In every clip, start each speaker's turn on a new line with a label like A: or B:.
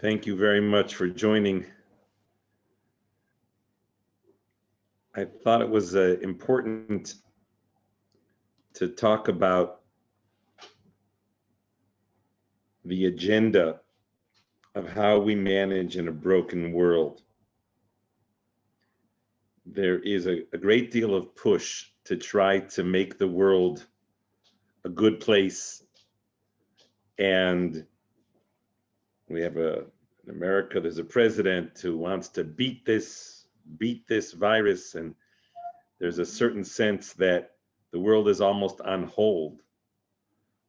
A: Thank you very much for joining. I thought it was important to talk about the agenda of how we manage in a broken world. There is a great deal of push to try to make the world a good place. And we have in America, there's a president who wants to beat this virus. And there's a certain sense that the world is almost on hold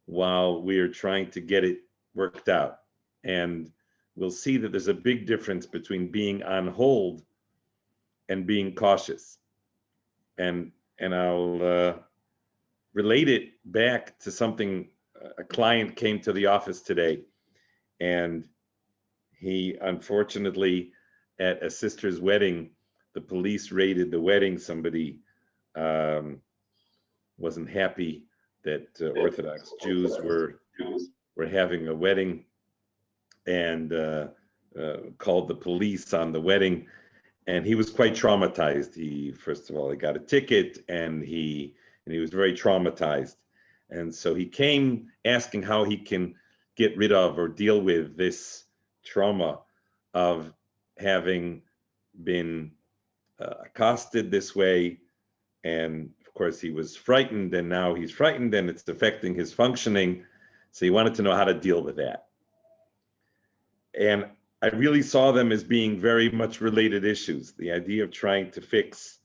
A: while we are trying to get it worked out. And we'll see that there's a big difference between being on hold and being cautious. And I'll relate it back to something. A client came to the office today, and he unfortunately, at a sister's wedding, the police raided the wedding. Somebody wasn't happy that Orthodox Jews were having a wedding, and called the police on the wedding. And he was quite traumatized. He, first of all, he got a ticket, and he was very traumatized. And so he came asking how he can get rid of or deal with this trauma of having been accosted this way. And of course, he was frightened, and now he's frightened, and it's affecting his functioning. So he wanted to know how to deal with that. And I really saw them as being very much related issues. The idea of trying to fix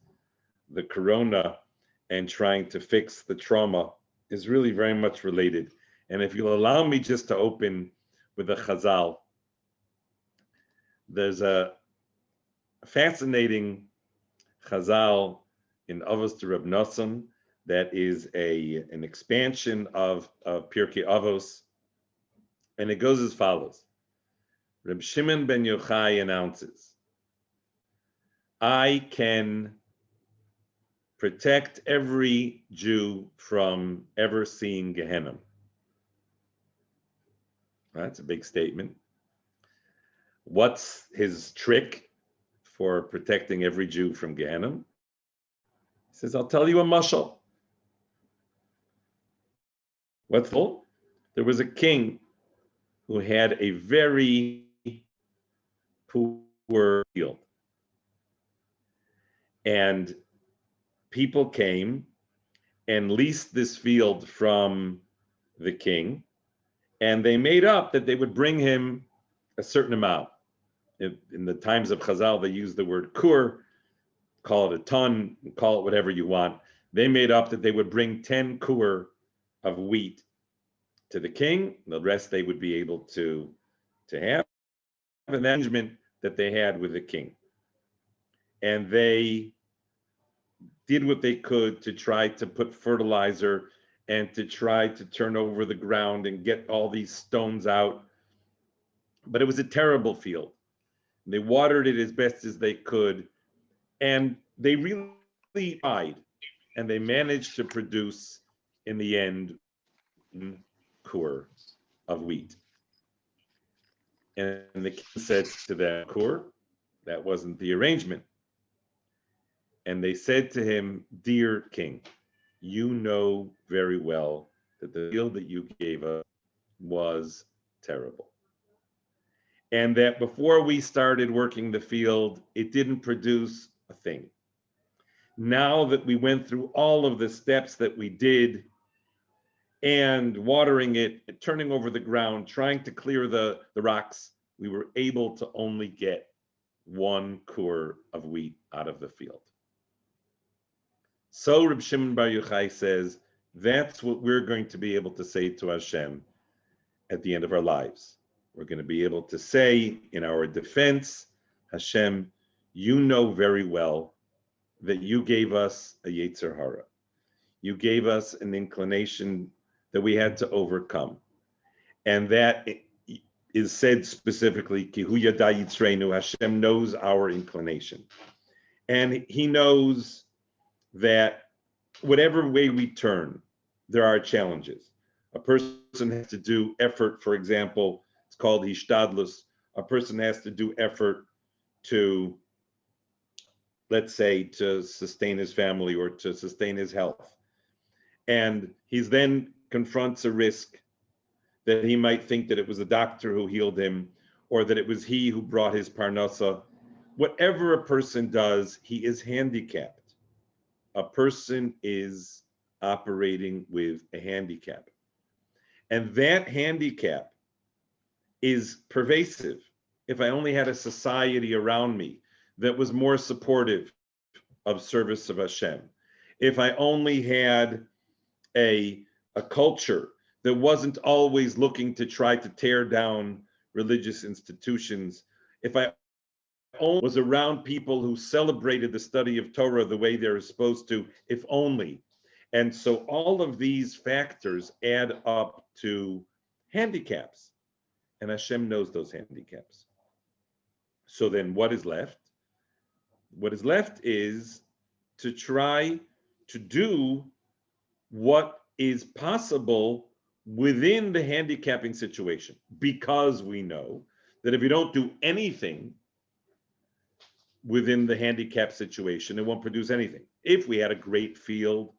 A: the corona and trying to fix the trauma is really very much related. And if you'll allow me just to open with a Chazal, there's a fascinating Chazal in Avos to Reb Nosson that is an expansion of Pirkei Avos, and it goes as follows. Reb Shimon ben Yochai announces, I can protect every Jew from ever seeing Gehenna. That's a big statement. What's his trick for protecting every Jew from Gehenna? He says, I'll tell you a mashal. What's full? There was a king who had a very poor field. And people came and leased this field from the king, and they made up that they would bring him a certain amount. In the times of Chazal, they use the word kur, call it a ton, call it whatever you want. They made up that they would bring 10 kur of wheat to the king. The rest they would be able to have an arrangement that they had with the king. And they did what they could to try to put fertilizer and to try to turn over the ground and get all these stones out. But it was a terrible field. They watered it as best as they could. And they really tried. And they managed to produce, in the end, 1 kur of wheat. And the king said to them, kur, that wasn't the arrangement. And they said to him, dear king, you know very well that the field that you gave us was terrible. And that before we started working the field, it didn't produce a thing. Now that we went through all of the steps that we did, and watering it, turning over the ground, trying to clear the rocks, we were able to only get 1 kur of wheat out of the field. So Reb Shimon Bar Yochai says, that's what we're going to be able to say to Hashem at the end of our lives. We're going to be able to say in our defense, Hashem, you know very well that you gave us a Yetzer Hara. You gave us an inclination that we had to overcome. And that is said specifically, Kihu Yada Yitzreinu, Hashem knows our inclination. And he knows that whatever way we turn, there are challenges. A person has to do effort, for example, it's called Hishtadlus, a person has to do effort to, let's say, to sustain his family or to sustain his health. And he's then confronts a risk that he might think that it was a doctor who healed him, or that it was he who brought his parnasa. Whatever a person does, he is handicapped. A person is operating with a handicap. And that handicap is pervasive. If I only had a society around me that was more supportive of service of Hashem, if I only had a culture that wasn't always looking to try to tear down religious institutions, if I only was around people who celebrated the study of Torah the way they're supposed to, if only. And so all of these factors add up to handicaps, and Hashem knows those handicaps. So then what is left? What is left is to try to do what is possible within the handicapping situation, because we know that if you don't do anything within the handicap situation, it won't produce anything. If we had a great field,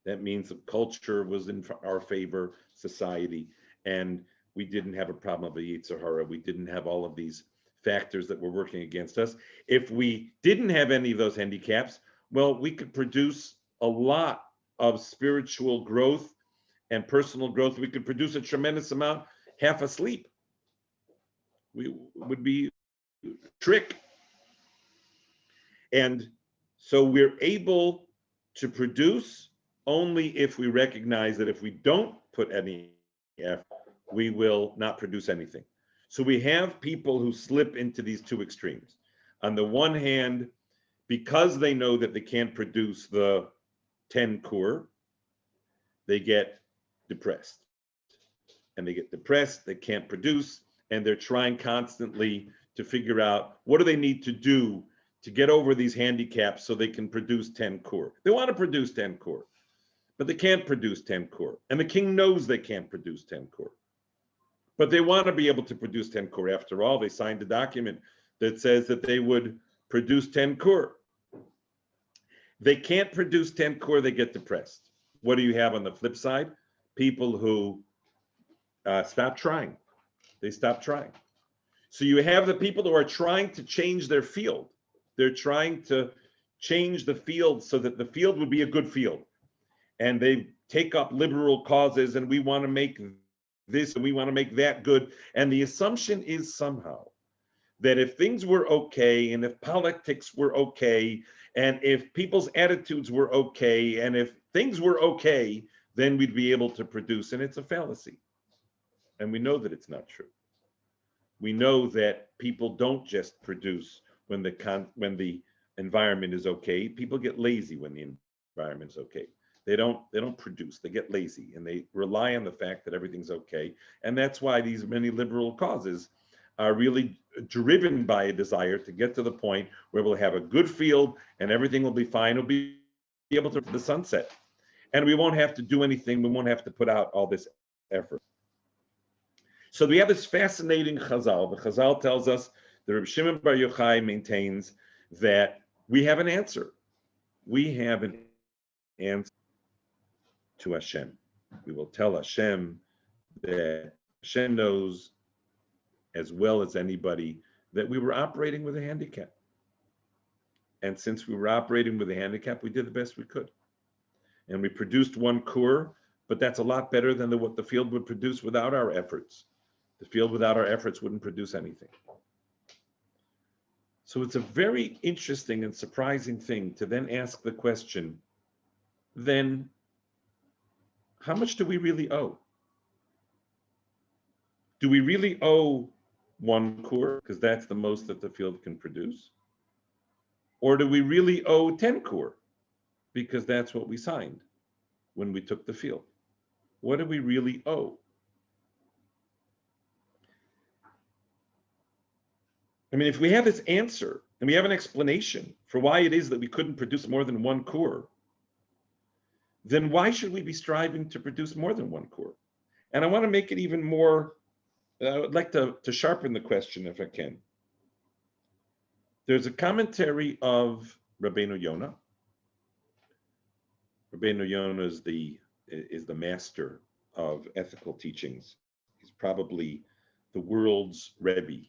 A: that means the culture was in our favor, society, and we didn't have a problem of a Yetzer Hara. We didn't have all of these factors that were working against us. If we didn't have any of those handicaps, well, we could produce a lot of spiritual growth and personal growth. We could produce a tremendous amount half asleep. We would be trick. And so we're able to produce only if we recognize that if we don't put any effort, we will not produce anything. So we have people who slip into these two extremes. On the one hand, because they know that they can't produce the 10 kur, they get depressed. And they get depressed, they can't produce, and they're trying constantly to figure out what do they need to do to get over these handicaps so they can produce 10 kur. They want to produce 10 kur, but they can't produce 10 kur. And the king knows they can't produce 10 kur. But they want to be able to produce 10 kur. After all, they signed a document that says that they would produce 10 kur. They can't produce 10 kur, they get depressed. What do you have on the flip side? People who stop trying. They stop trying. So you have the people who are trying to change their field. They're trying to change the field so that the field would be a good field. And they take up liberal causes, and we want to make this and we want to make that good. And the assumption is somehow that if things were okay, and if politics were okay, and if people's attitudes were okay, and if things were okay, then we'd be able to produce. And it's a fallacy. And we know that it's not true. We know that people don't just produce when the environment is okay. People get lazy when the environment is okay. They don't produce, they get lazy, and they rely on the fact that everything's okay. And that's why these many liberal causes are really driven by a desire to get to the point where we'll have a good field and everything will be fine. We'll be able to the sunset. And we won't have to do anything. We won't have to put out all this effort. So we have this fascinating Chazal. The Chazal tells us, the Reb Shimon Bar Yochai maintains that we have an answer. We have an answer to Hashem. We will tell Hashem that Hashem knows as well as anybody that we were operating with a handicap. And since we were operating with a handicap, we did the best we could. And we produced one kur, but that's a lot better than what the field would produce without our efforts. The field without our efforts wouldn't produce anything. So it's a very interesting and surprising thing to then ask the question, then how much do we really owe? Do we really owe one kur, because that's the most that the field can produce? Or do we really owe 10 kur, because that's what we signed when we took the field? What do we really owe? I mean, if we have this answer and we have an explanation for why it is that we couldn't produce more than one kur, then why should we be striving to produce more than one kur? And I want to make it even more I would like to sharpen the question if I can. There's a commentary of Rabbeinu Yonah. Rabbeinu Yonah is the master of ethical teachings. He's probably the world's Rebbe,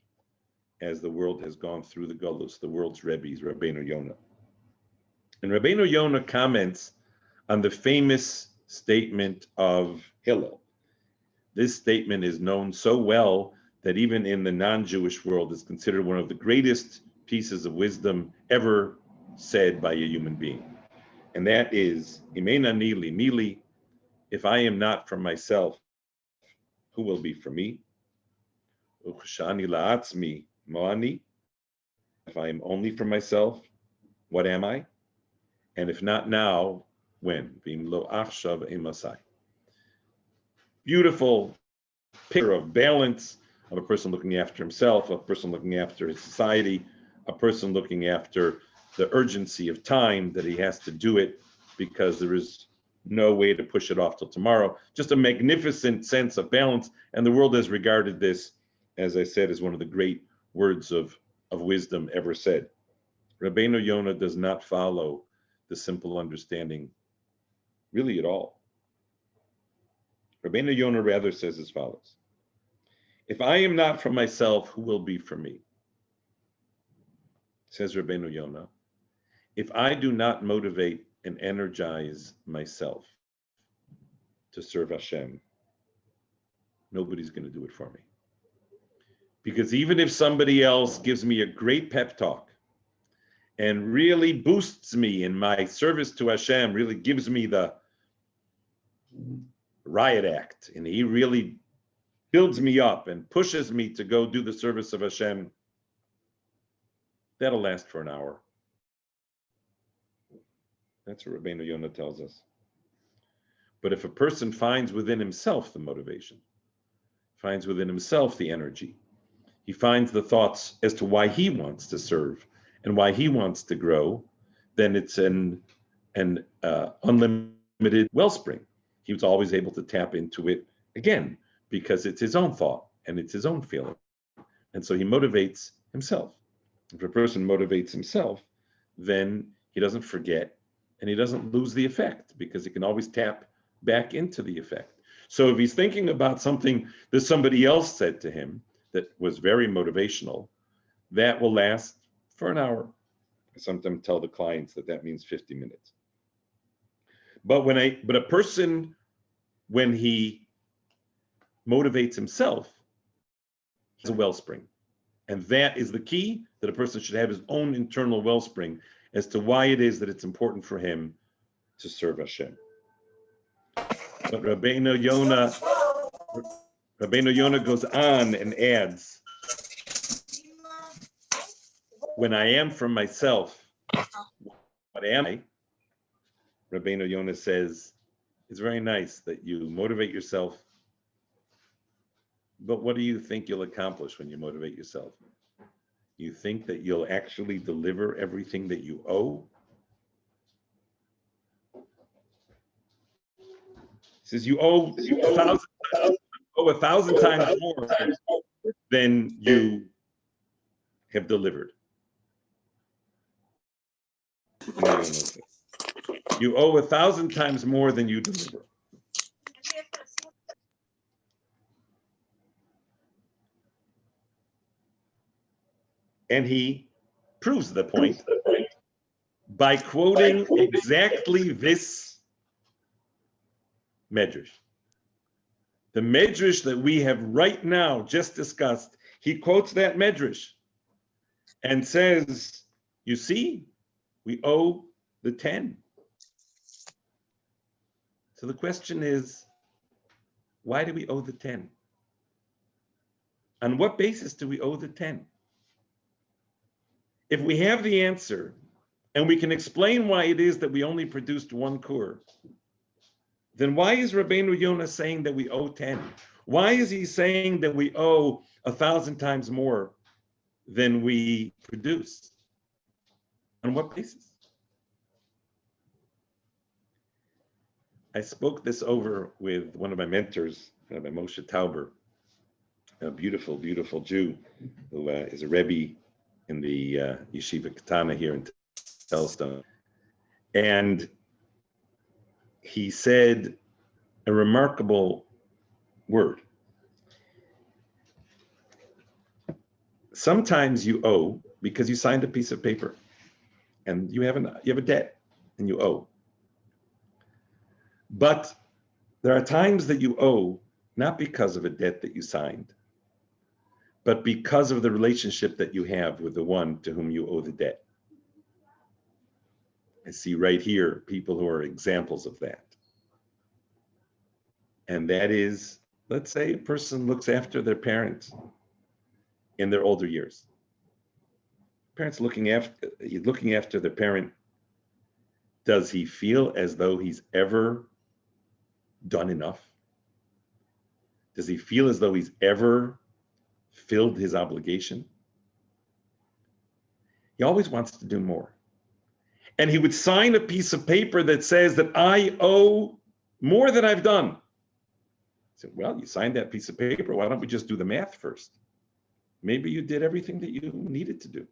A: as the world has gone through the Golus. The world's Rebbe is Rabbeinu Yonah. And Rabbeinu Yonah comments on the famous statement of Hillel. This statement is known so well that even in the non-Jewish world is considered one of the greatest pieces of wisdom ever said by a human being. And that is, Imena Nili Mili, if I am not from myself, who will be for me? Uchshani la'atzmi mo'ani, if I am only for myself, what am I? And if not now, when? V'im lo achshav emasai. Beautiful picture of balance of a person looking after himself, a person looking after his society, a person looking after the urgency of time that he has to do it because there is no way to push it off till tomorrow. Just a magnificent sense of balance. And the world has regarded this, as I said, as one of the great words of wisdom ever said. Rabbeinu Yonah does not follow the simple understanding really at all. Rabbeinu Yonah rather says as follows: if I am not for myself, who will be for me? Says Rabbeinu Yonah, if I do not motivate and energize myself to serve Hashem, nobody's going to do it for me. Because even if somebody else gives me a great pep talk and really boosts me in my service to Hashem, really gives me the riot act, and he really builds me up and pushes me to go do the service of Hashem, that'll last for an hour. That's what Rabbeinu Yonah tells us. But if a person finds within himself the motivation, finds within himself the energy, he finds the thoughts as to why he wants to serve and why he wants to grow, then it's an unlimited wellspring. He was always able to tap into it again because it's his own thought and it's his own feeling. And so he motivates himself. If a person motivates himself, then he doesn't forget and he doesn't lose the effect because he can always tap back into the effect. So if he's thinking about something that somebody else said to him that was very motivational, that will last for an hour. I sometimes tell the clients that means 50 minutes. But a person, when he motivates himself, has a wellspring. And that is the key, that a person should have his own internal wellspring as to why it is that it's important for him to serve Hashem. But Rabbeinu Yonah goes on and adds, when I am from myself, what am I? Rabbeinu Yonah says, it's very nice that you motivate yourself, but what do you think you'll accomplish when you motivate yourself? You think that you'll actually deliver everything that you owe? He says you owe 1,000 times more than you have delivered. You owe 1,000 times more than you deliver. And he proves the point by quoting exactly this medrash. The medrash that we have right now just discussed, he quotes that medrash and says, you see, we owe the 10. So the question is, why do we owe the 10? On what basis do we owe the 10? If we have the answer and we can explain why it is that we only produced one kur, then why is Rabbeinu Yonah saying that we owe 10? Why is he saying that we owe 1,000 times more than we produce? On what basis? I spoke this over with one of my mentors, Rabbi Moshe Tauber, a beautiful, beautiful Jew who is a Rebbe in the Yeshiva Katana here in Telstone. And he said a remarkable word. Sometimes you owe because you signed a piece of paper and you have a debt and you owe. But there are times that you owe not because of a debt that you signed, but because of the relationship that you have with the one to whom you owe the debt. I see right here people who are examples of that. And that is, let's say a person looks after their parents in their older years. Parents looking after their parent. Does he feel as though he's ever done enough? Does he feel as though he's ever filled his obligation? He always wants to do more. And he would sign a piece of paper that says that I owe more than I've done. I said, well, you signed that piece of paper. Why don't we just do the math first? Maybe you did everything that you needed to do.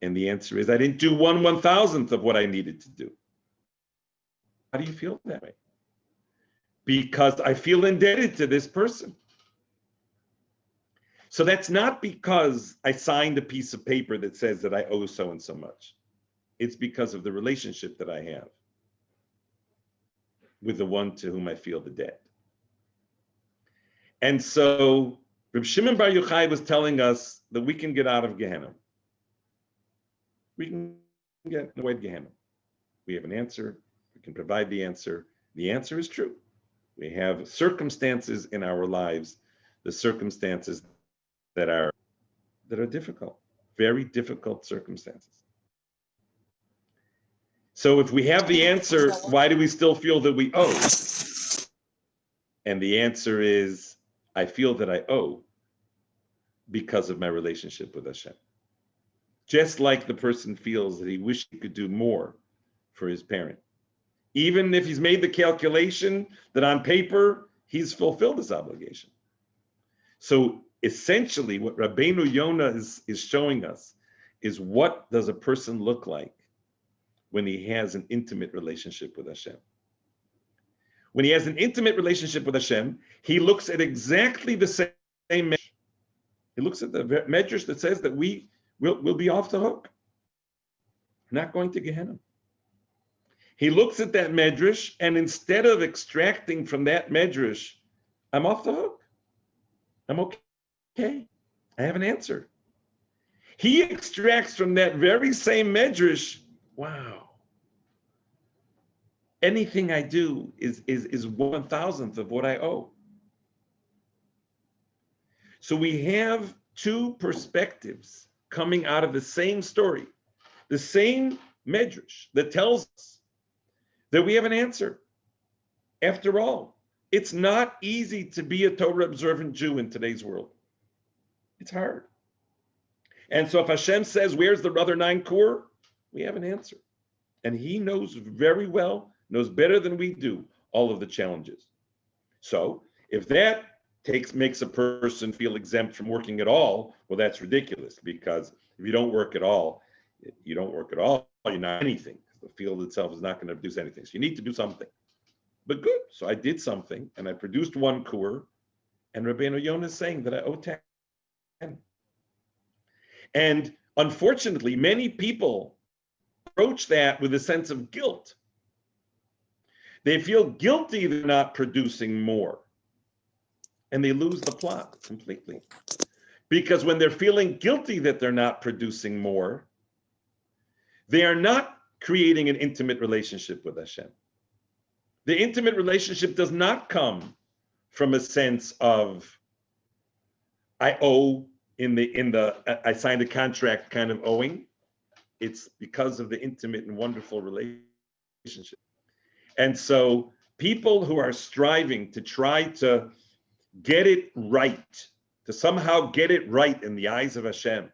A: And the answer is, I didn't do 1/1000th of what I needed to do. How do you feel that way? Because I feel indebted to this person. So that's not because I signed a piece of paper that says that I owe so and so much. It's because of the relationship that I have with the one to whom I feel the debt. And so Reb Shimon Bar Yochai was telling us that we can get out of Gehenna. We can get away to Gehenna. We have an answer. We can provide the answer. The answer is true. We have circumstances in our lives, the circumstances that are difficult, very difficult circumstances. So if we have the answer, why do we still feel that we owe? And the answer is, I feel that I owe because of my relationship with Hashem. Just like the person feels that he wished he could do more for his parent. Even if he's made the calculation that on paper, he's fulfilled his obligation. So essentially what Rabbeinu Yonah is showing us is, what does a person look like when he has an intimate relationship with Hashem? When he has an intimate relationship with Hashem, he looks at exactly the same medrash. He looks at the medrash that says that we'll be off the hook, not going to Gehenna. He looks at that medrash, and instead of extracting from that medrash, I'm off the hook, I'm okay, I have an answer. He extracts from that very same medrash, wow, anything I do is 1/1000th of what I owe. So we have two perspectives coming out of the same story, the same medrash that tells us that we have an answer. After all, it's not easy to be a Torah observant Jew in today's world. It's hard. And so if Hashem says, where's the other 9 kur? We have an answer. And he knows very well, knows better than we do, all of the challenges. So if that makes a person feel exempt from working at all, well, that's ridiculous, because if you don't work at all, you're not anything. The field itself is not going to produce anything. So you need to do something. But good. So I did something, and I produced 1 kur, and Rabbeinu Yonah is saying that I owe 10. And unfortunately, many people approach that with a sense of guilt. They feel guilty they're not producing more, and they lose the plot completely. Because when they're feeling guilty that they're not producing more, they are not creating an intimate relationship with Hashem. The intimate relationship does not come from a sense of I owe in the I signed a contract kind of owing. It's because of the intimate and wonderful relationship. And so people who are striving to try to get it right, to somehow get it right in the eyes of Hashem,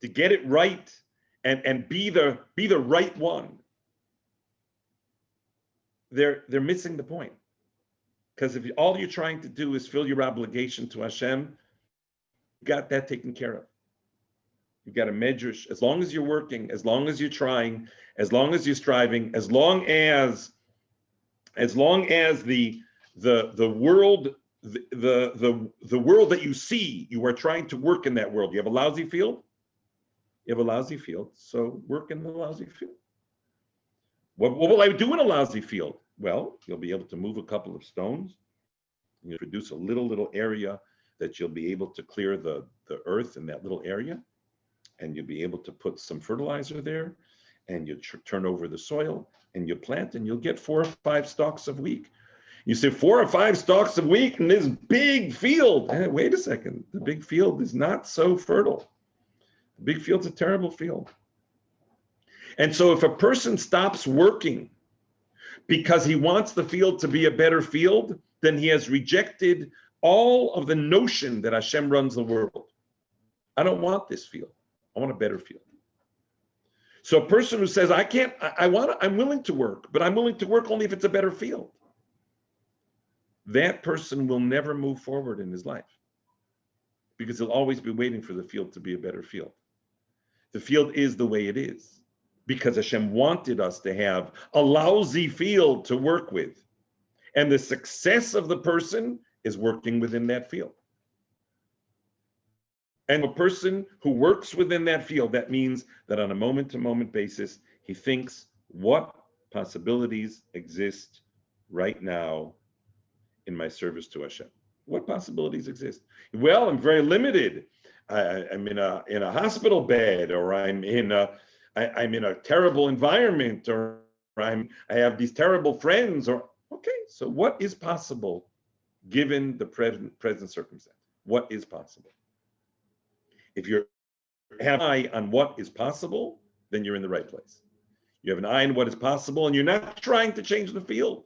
A: to get it right and be the right one, they're missing the point. Because if all you're trying to do is fill your obligation to Hashem, you got that taken care of. You've got a medrash. As long as you're working, as long as you're trying, as long as you're striving, as long as the world the world that you see, you are trying to work in that world. You have a lousy field. You have a lousy field, so work in the lousy field. What will I do in a lousy field? Well, you'll be able to move a couple of stones. You'll produce a little area that you'll be able to clear the earth in that little area, and you'll be able to put some fertilizer there, and you turn over the soil, and you plant, and you'll get 4 or 5 stalks of wheat. You say 4 or 5 stalks of wheat in this big field. Wait a second, the big field is not so fertile. The big field's a terrible field. And so if a person stops working because he wants the field to be a better field, then he has rejected all of the notion that Hashem runs the world. I don't want this field. I want a better field. So a person who says, I'm willing to work, but I'm willing to work only if it's a better field. That person will never move forward in his life because he'll always be waiting for the field to be a better field. The field is the way it is because Hashem wanted us to have a lousy field to work with. And the success of the person is working within that field. And a person who works within that field, that means that on a moment-to-moment basis, he thinks, what possibilities exist right now in my service to Hashem? What possibilities exist? Well, I'm very limited. I'm in a hospital bed, or I'm in a terrible environment, or I have these terrible friends, or okay, so what is possible given the present circumstance? What is possible? If you have an eye on what is possible, then you're in the right place. You have an eye on what is possible, and you're not trying to change the field.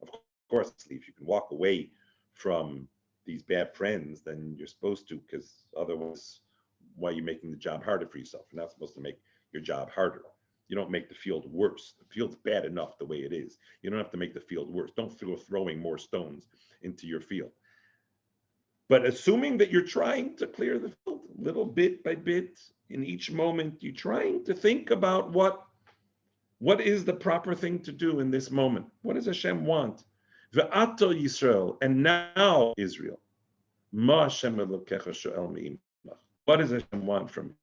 A: Of course, if you can walk away from these bad friends, then you're supposed to, because otherwise, why are you making the job harder for yourself? You're not supposed to make your job harder. You don't make the field worse. The field's bad enough the way it is. You don't have to make the field worse. Don't go throwing more stones into your field. But assuming that you're trying to clear the field little bit by bit, in each moment, you're trying to think about what is the proper thing to do in this moment. What does Hashem want? Ve'ato Yisrael, and now Israel. Ma Hashem Elokecha shoel me'imach. What does Hashem want from you?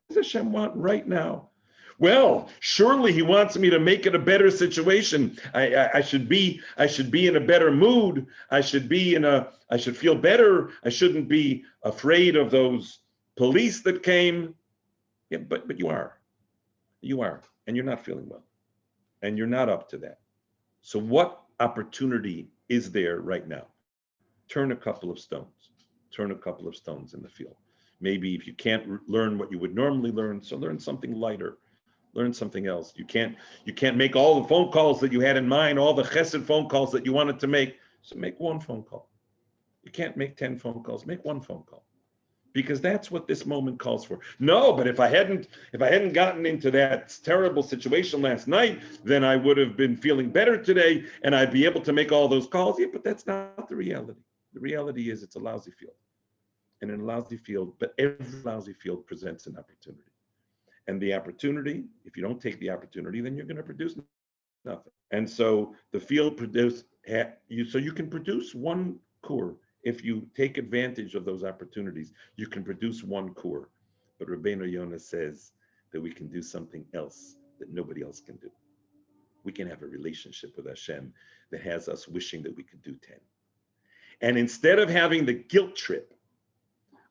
A: What does Hashem want right now? Well, surely He wants me to make it a better situation. I should be in a better mood. I should feel better. I shouldn't be afraid of those police that came. Yeah, but you are, and you're not feeling well, and you're not up to that. So what opportunity is there right now? Turn a couple of stones. Turn a couple of stones in the field. Maybe if you can't learn what you would normally learn, so learn something lighter. Learn something else. You can't make all the phone calls that you had in mind, all the chesed phone calls that you wanted to make. So make one phone call. You can't make 10 phone calls. Make one phone call, because that's what this moment calls for. No, but if I hadn't gotten into that terrible situation last night, then I would have been feeling better today, and I'd be able to make all those calls. Yeah, but that's not the reality. The reality is it's a lousy field, and in a lousy field, but every lousy field presents an opportunity. And the opportunity, if you don't take the opportunity, then you're going to produce nothing. And so the field so you can produce one kur. If you take advantage of those opportunities, you can produce one kur. But Rabbeinu Yonah says that we can do something else that nobody else can do. We can have a relationship with Hashem that has us wishing that we could do 10. And instead of having the guilt trip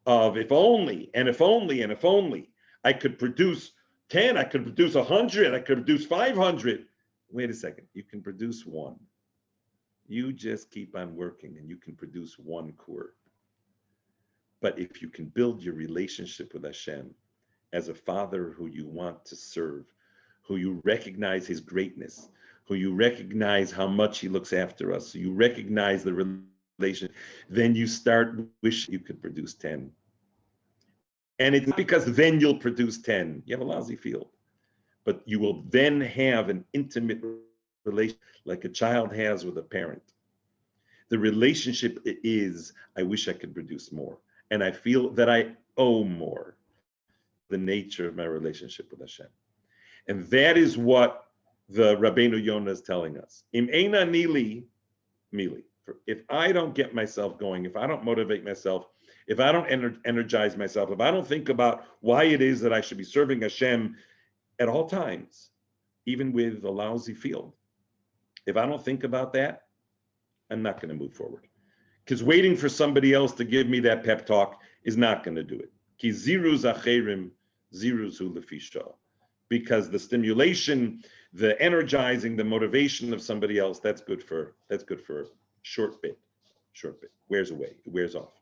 A: of if only, and if only, and if only, I could produce 10, I could produce 100, I could produce 500. Wait a second, you can produce one. You just keep on working and you can produce one kur. But if you can build your relationship with Hashem as a father who you want to serve, who you recognize His greatness, who you recognize how much He looks after us, you recognize the relation, then you start wishing you could produce 10. And it's not because then you'll produce 10. You have a lousy field. But you will then have an intimate relation like a child has with a parent. The relationship is, I wish I could produce more. And I feel that I owe more. The nature of my relationship with Hashem. And that is what the Rabbeinu Yonah is telling us. Im eina nili mili. If I don't get myself going, if I don't motivate myself, if I don't energize myself, if I don't think about why it is that I should be serving Hashem at all times, even with a lousy field, if I don't think about that, I'm not going to move forward. Because waiting for somebody else to give me that pep talk is not going to do it. Ki ziruz acherim, ziruzu lefisha. Because the stimulation, the energizing, the motivation of somebody else, that's good for short bit, wears away, it wears off.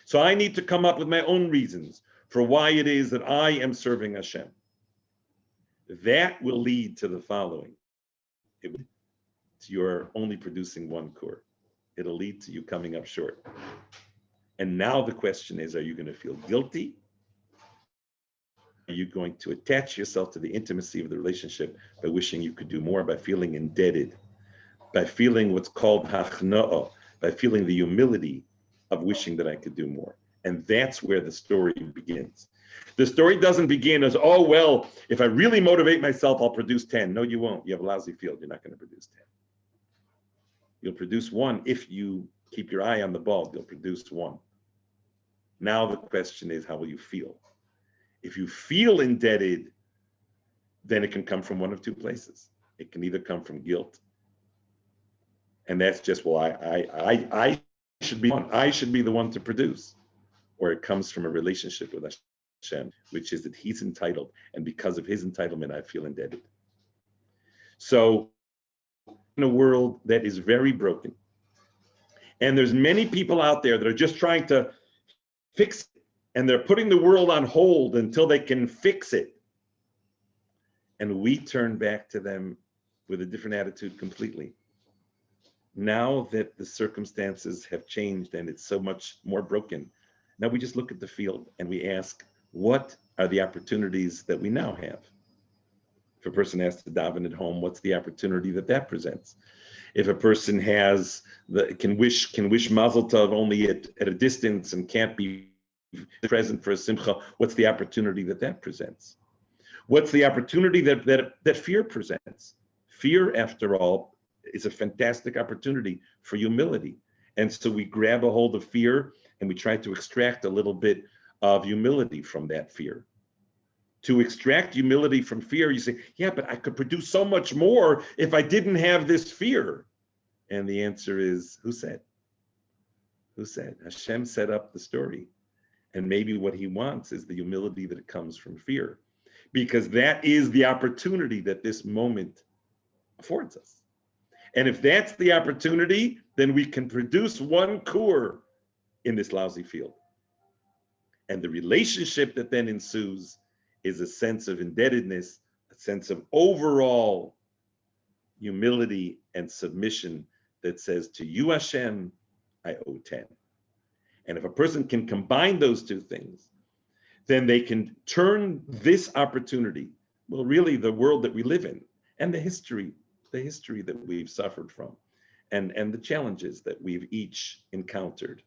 A: So I need to come up with my own reasons for why it is that I am serving Hashem. That will lead to the following. You're only producing one kur. It'll lead to you coming up short. And now the question is, are you going to feel guilty? Are you going to attach yourself to the intimacy of the relationship by wishing you could do more, by feeling indebted, by feeling what's called hachna'ah, by feeling the humility of wishing that I could do more? And that's where the story begins. The story doesn't begin as, oh, well, if I really motivate myself, I'll produce 10. No, you won't. You have a lousy field. You're not going to produce 10. You'll produce 1 if you keep your eye on the ball. You'll produce 1. Now the question is, how will you feel? If you feel indebted, then it can come from one of 2 places. It can either come from guilt, and that's just, well, I should be one. I should be the one to produce, or it comes from a relationship with Hashem, which is that He's entitled, and because of His entitlement, I feel indebted. So, in a world that is very broken, and there's many people out there that are just trying to fix it, and they're putting the world on hold until they can fix it. And we turn back to them with a different attitude completely. Now that the circumstances have changed and it's so much more broken, now we just look at the field and we ask, what are the opportunities that we now have? If a person has to daven at home, what's the opportunity that presents? If a person can wish Mazel Tov only at a distance and can't be present for a simcha, what's the opportunity that presents? What's the opportunity that fear presents? Fear, after all, is a fantastic opportunity for humility. And so we grab a hold of fear and we try to extract a little bit of humility from that fear. To extract humility from fear, you say, yeah, but I could produce so much more if I didn't have this fear. And the answer is, who said? Who said? Hashem set up the story. And maybe what He wants is the humility that comes from fear, because that is the opportunity that this moment affords us. And if that's the opportunity, then we can produce 1 kur in this lousy field. And the relationship that then ensues is a sense of indebtedness, a sense of overall humility and submission that says, to you, Hashem, I owe 10. And if a person can combine those 2 things, then they can turn this opportunity, well, really the world that we live in, and the history that we've suffered from, and the challenges that we've each encountered.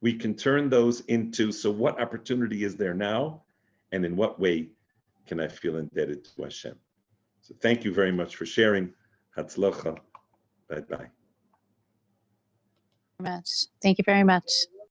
A: We can turn those into, so what opportunity is there now? And in what way can I feel indebted to Hashem? So thank you very much for sharing. Hatzlacha. Bye-bye.
B: Thank you very much.